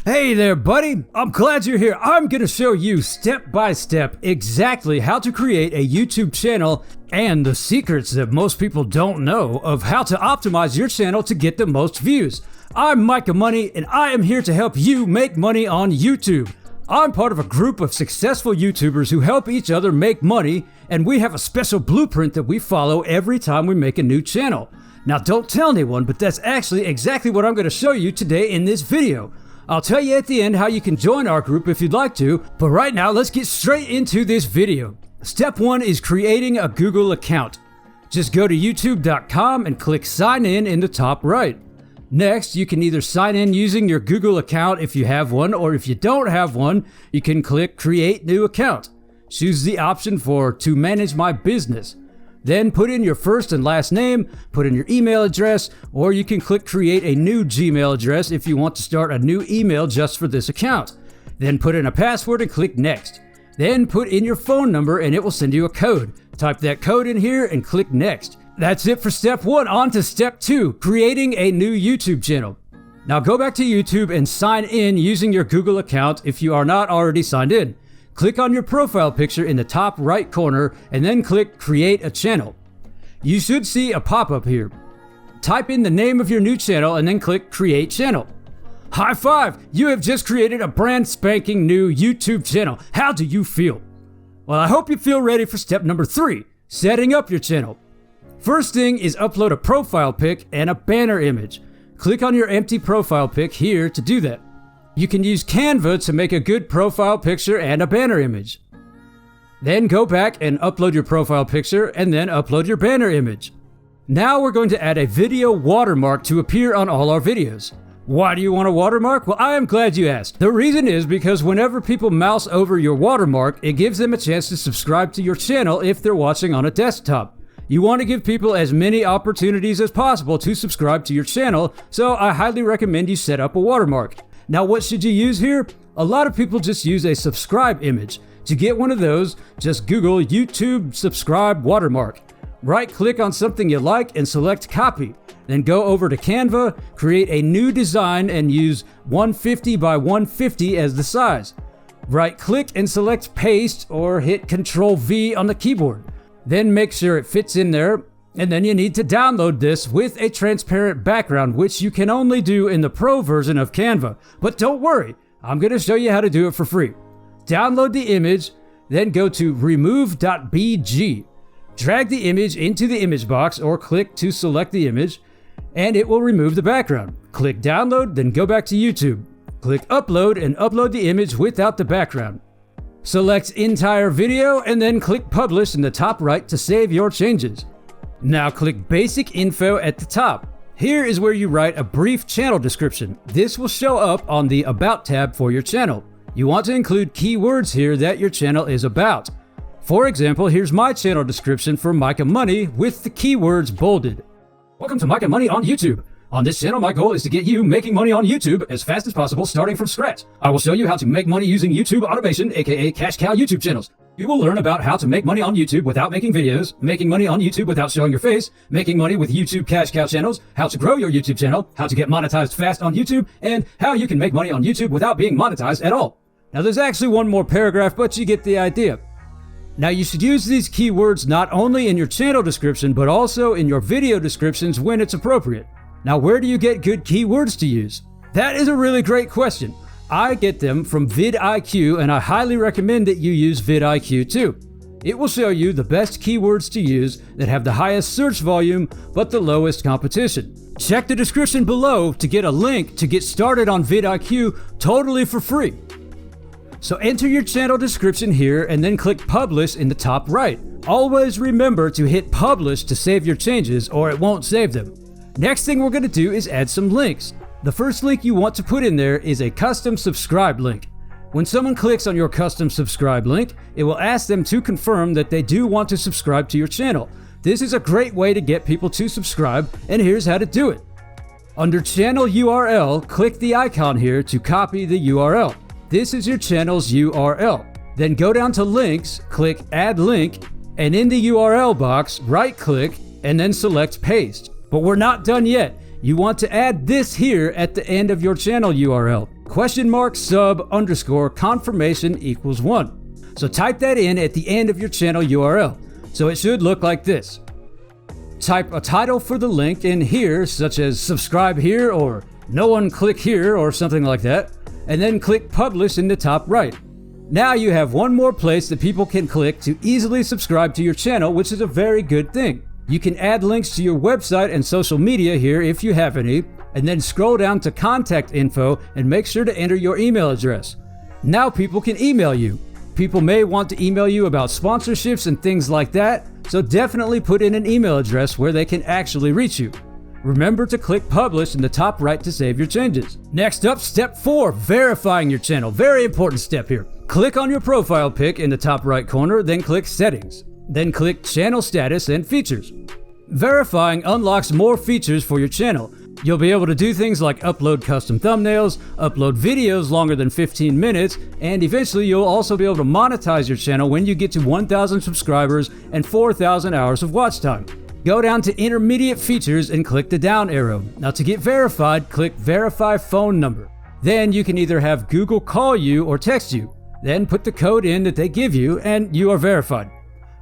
Hey there, buddy. I'm glad you're here. I'm going to show you step by step exactly how to create a YouTube channel and the secrets that most people don't know of how to optimize your channel to get the most views. I'm Micah Money, and I am here to help you make money on YouTube. I'm part of a group of successful YouTubers who help each other make money, and we have a special blueprint that we follow every time we make a new channel. Now, don't tell anyone, but that's actually exactly what I'm going to show you today in this video. I'll tell you at the end how you can join our group if you'd like to, but right now let's get straight into this video. Step 1 is creating a Google account. Just go to youtube.com and click sign in the top right. Next, you can either sign in using your Google account if you have one, or if you don't have one, you can click create new account. Choose the option for to manage my business. Then put in your first and last name, put in your email address, or you can click create a new Gmail address if you want to start a new email just for this account. Then put in a password and click next. Then put in your phone number and it will send you a code. Type that code in here and click next. That's it for step 1. On to step 2, creating a new YouTube channel. Now go back to YouTube and sign in using your Google account if you are not already signed in. Click on your profile picture in the top right corner and then click Create a Channel. You should see a pop-up here. Type in the name of your new channel and then click Create Channel. High five! You have just created a brand spanking new YouTube channel. How do you feel? Well, I hope you feel ready for step number 3, setting up your channel. First thing is upload a profile pic and a banner image. Click on your empty profile pic here to do that. You can use Canva to make a good profile picture and a banner image. Then go back and upload your profile picture and then upload your banner image. Now we're going to add a video watermark to appear on all our videos. Why do you want a watermark? Well, I am glad you asked. The reason is because whenever people mouse over your watermark, it gives them a chance to subscribe to your channel if they're watching on a desktop. You want to give people as many opportunities as possible to subscribe to your channel, so I highly recommend you set up a watermark. Now, what should you use here? A lot of people just use a subscribe image. To get one of those, just Google YouTube subscribe watermark. Right-click on something you like and select copy. Then go over to Canva, create a new design and use 150 by 150 as the size. Right-click and select paste or hit Ctrl-V on the keyboard. Then make sure it fits in there. And then you need to download this with a transparent background, which you can only do in the pro version of Canva. But don't worry, I'm going to show you how to do it for free. Download the image, then go to remove.bg. Drag the image into the image box or click to select the image, and it will remove the background. Click download, then go back to YouTube. Click upload and upload the image without the background. Select entire video and then click publish in the top right to save your changes. Now click Basic Info at the top. Here is where you write a brief channel description. This will show up on the About tab for your channel. You want to include keywords here that your channel is about. For example, here's my channel description for Micah Money with the keywords bolded. Welcome to Micah Money on YouTube. On this channel, my goal is to get you making money on YouTube as fast as possible starting from scratch. I will show you how to make money using YouTube automation, aka cash cow YouTube channels. You will learn about how to make money on YouTube without making videos, making money on YouTube without showing your face, making money with YouTube cash cow channels, how to grow your YouTube channel, how to get monetized fast on YouTube, and how you can make money on YouTube without being monetized at all. Now there's actually one more paragraph, but you get the idea. Now you should use these keywords not only in your channel description, but also in your video descriptions when it's appropriate. Now where do you get good keywords to use? That is a really great question. I get them from VidIQ, and I highly recommend that you use VidIQ too. It will show you the best keywords to use that have the highest search volume but the lowest competition. Check the description below to get a link to get started on VidIQ totally for free. So enter your channel description here and then click Publish in the top right. Always remember to hit Publish to save your changes or it won't save them. Next thing we're going to do is add some links. The first link you want to put in there is a custom subscribe link. When someone clicks on your custom subscribe link, it will ask them to confirm that they do want to subscribe to your channel. This is a great way to get people to subscribe, and here's how to do it. Under channel URL, click the icon here to copy the URL. This is your channel's URL. Then go down to links, click add link, and in the URL box, right click, and then select paste. But we're not done yet. You want to add this here at the end of your channel URL. $sub_confirmation equals 1. So type that in at the end of your channel URL. So it should look like this. Type a title for the link in here, such as subscribe here or no one click here or something like that, and then click publish in the top right. Now you have one more place that people can click to easily subscribe to your channel, which is a very good thing. You can add links to your website and social media here if you have any, and then scroll down to contact info and make sure to enter your email address. Now people can email you. People may want to email you about sponsorships and things like that, so definitely put in an email address where they can actually reach you. Remember to click publish in the top right to save your changes. Next up, step 4, verifying your channel. Very important step here. Click on your profile pic in the top right corner, then click settings. Then click channel status and features. Verifying unlocks more features for your channel. You'll be able to do things like upload custom thumbnails, upload videos longer than 15 minutes, and eventually you'll also be able to monetize your channel when you get to 1,000 subscribers and 4,000 hours of watch time. Go down to intermediate features and click the down arrow. Now to get verified, click verify phone number. Then you can either have Google call you or text you. Then put the code in that they give you and you are verified.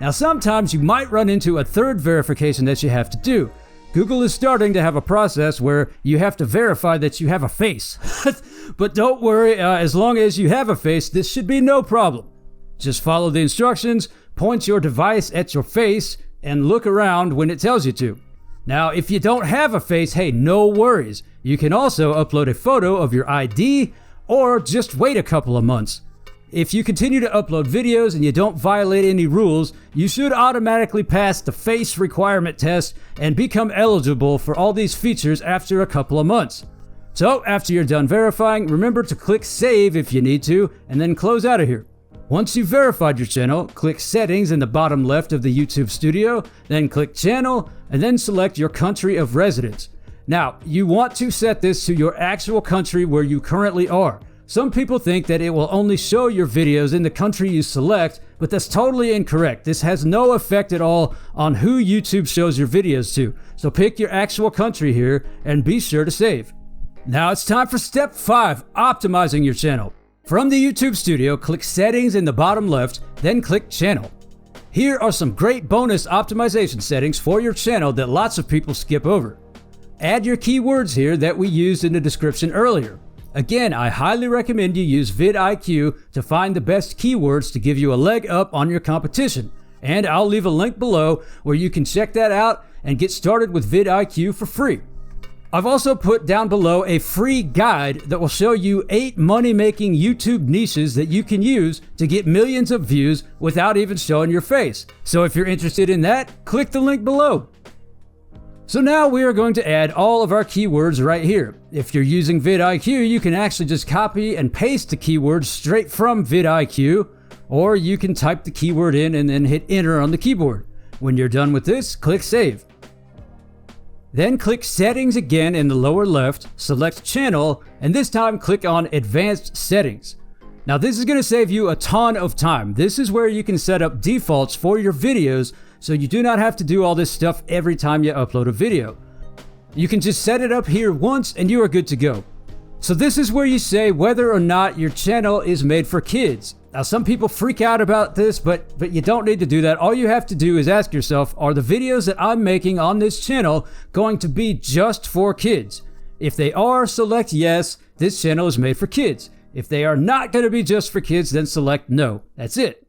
Now sometimes you might run into a third verification that you have to do. Google is starting to have a process where you have to verify that you have a face. But don't worry, as long as you have a face, this should be no problem. Just follow the instructions, point your device at your face, and look around when it tells you to. Now, if you don't have a face, hey, no worries. You can also upload a photo of your ID or just wait a couple of months. If you continue to upload videos and you don't violate any rules, you should automatically pass the face requirement test and become eligible for all these features after a couple of months. So after you're done verifying, remember to click save if you need to, and then close out of here. Once you've verified your channel, click settings in the bottom left of the YouTube studio, then click channel, and then select your country of residence. Now, you want to set this to your actual country where you currently are. Some people think that it will only show your videos in the country you select, but that's totally incorrect. This has no effect at all on who YouTube shows your videos to. So pick your actual country here and be sure to save. Now it's time for step 5, optimizing your channel. From the YouTube studio, click settings in the bottom left, then click channel. Here are some great bonus optimization settings for your channel that lots of people skip over. Add your keywords here that we used in the description earlier. Again, I highly recommend you use VidIQ to find the best keywords to give you a leg up on your competition. And I'll leave a link below where you can check that out and get started with VidIQ for free. I've also put down below a free guide that will show you 8 money-making YouTube niches that you can use to get millions of views without even showing your face. So if you're interested in that, click the link below. So now we are going to add all of our keywords right here. If you're using VidIQ, you can actually just copy and paste the keywords straight from VidIQ, or you can type the keyword in and then hit enter on the keyboard. When you're done with this, click save. Then click settings again in the lower left, select channel, and this time click on advanced settings. Now this is going to save you a ton of time. This is where you can set up defaults for your videos so you do not have to do all this stuff every time you upload a video. You can just set it up here once and you are good to go. So this is where you say whether or not your channel is made for kids. Now some people freak out about this, but you don't need to do that. All you have to do is ask yourself, are the videos that I'm making on this channel going to be just for kids? If they are, select yes, this channel is made for kids. If they are not going to be just for kids, then select no. That's it.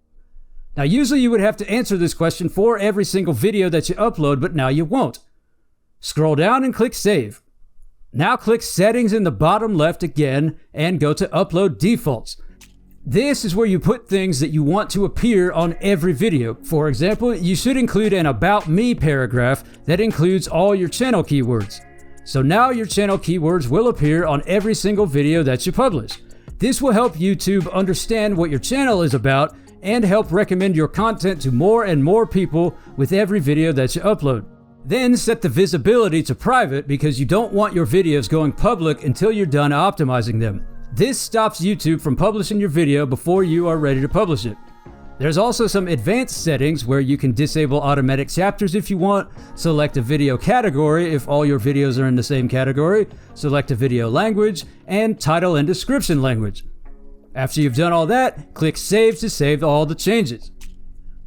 Now usually you would have to answer this question for every single video that you upload, but now you won't. Scroll down and click save. Now click settings in the bottom left again and go to upload defaults. This is where you put things that you want to appear on every video. For example, you should include an about me paragraph that includes all your channel keywords. So now your channel keywords will appear on every single video that you publish. This will help YouTube understand what your channel is about and help recommend your content to more and more people with every video that you upload. Then set the visibility to private because you don't want your videos going public until you're done optimizing them. This stops YouTube from publishing your video before you are ready to publish it. There's also some advanced settings where you can disable automatic chapters if you want, select a video category if all your videos are in the same category, select a video language, and title and description language. After you've done all that, click Save to save all the changes.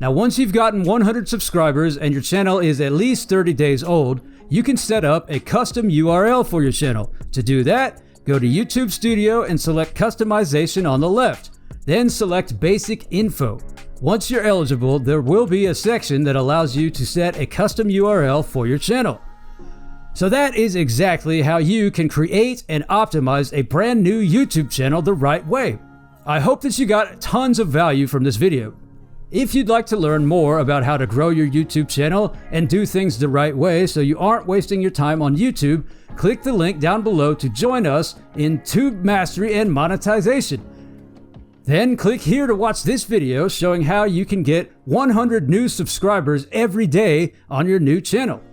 Now, once you've gotten 100 subscribers and your channel is at least 30 days old, you can set up a custom URL for your channel. To do that, go to YouTube Studio and select Customization on the left. Then select Basic Info. Once you're eligible, there will be a section that allows you to set a custom URL for your channel. So that is exactly how you can create and optimize a brand new YouTube channel the right way. I hope that you got tons of value from this video. If you'd like to learn more about how to grow your YouTube channel and do things the right way so you aren't wasting your time on YouTube, click the link down below to join us in Tube Mastery and Monetization. Then click here to watch this video showing how you can get 100 new subscribers every day on your new channel.